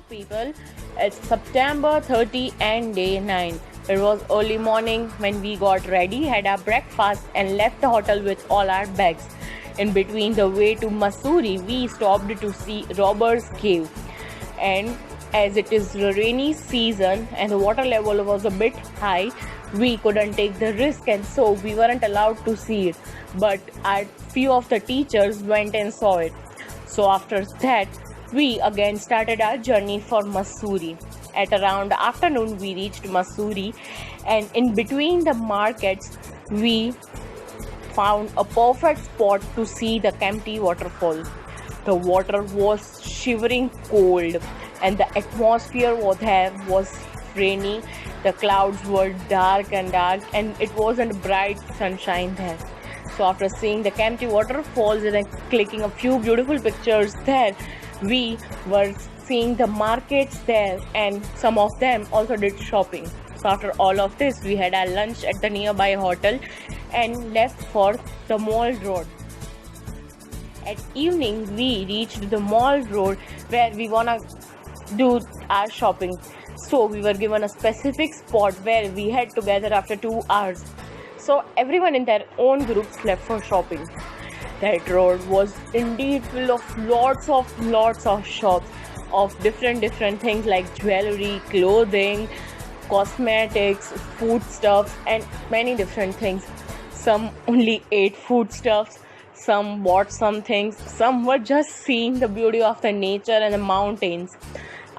people. It's September 30 and day 9. It was early morning when we got ready, had our breakfast, and left the hotel with all our bags. In between the way to Mussoorie, we stopped to see Robbers Cave. And as it is the rainy season and the water level was a bit high, we couldn't take the risk, and so we weren't allowed to see it. But a few of the teachers went and saw it. So after that, we again started our journey for Mussoorie. At around afternoon, we reached Mussoorie, and in between the markets, we found a perfect spot to see the Kempty waterfall. The water was shivering cold, and the atmosphere was rainy. The clouds were dark, and it wasn't bright sunshine there. So after seeing the Kempty waterfalls and clicking a few beautiful pictures there, we were seeing the markets there, and some of them also did shopping. So after all of this, we had our lunch at the nearby hotel and left for the Mall Road. At evening, we reached the Mall Road where we wanna do our shopping. So we were given a specific spot where we had to gather after 2 hours. So everyone in their own groups left for shopping. That road was indeed full of lots of shops of different things like jewelry, clothing, cosmetics, foodstuffs, and many different things. Some only ate foodstuffs, some bought some things, some were just seeing the beauty of the nature and the mountains.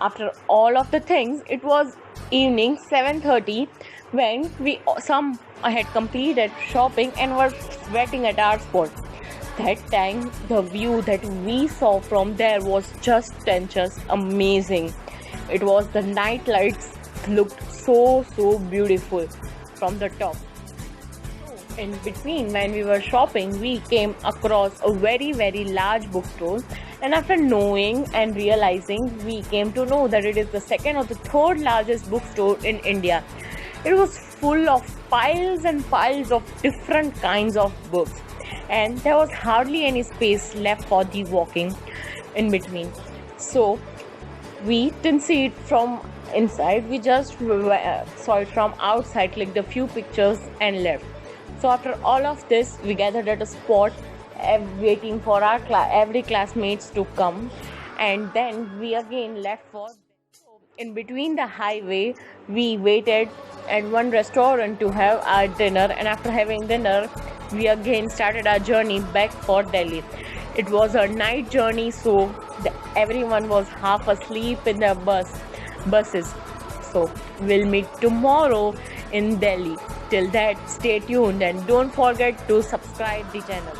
After all of the things, it was evening 7:30 when some had completed shopping and were waiting at our spot. That time, the view that we saw from there was just amazing. It was the night lights looked so beautiful from the top. In between, when we were shopping, we came across a very large bookstore, and after knowing and realizing, we came to know that it is the second or the third largest bookstore in India. It was full of piles and piles of different kinds of books, and there was hardly any space left for the walking in between. So we didn't see it from inside, we just saw it from outside, clicked a few pictures and left. So after all of this, we gathered at a spot waiting for our every classmates to come, and then we again left for. In between the highway, we waited at one restaurant to have our dinner, and after having dinner, we again started our journey back for Delhi. It was a night journey, so everyone was half asleep in the buses. So we'll meet tomorrow in Delhi. Till that, stay tuned and don't forget to subscribe the channel.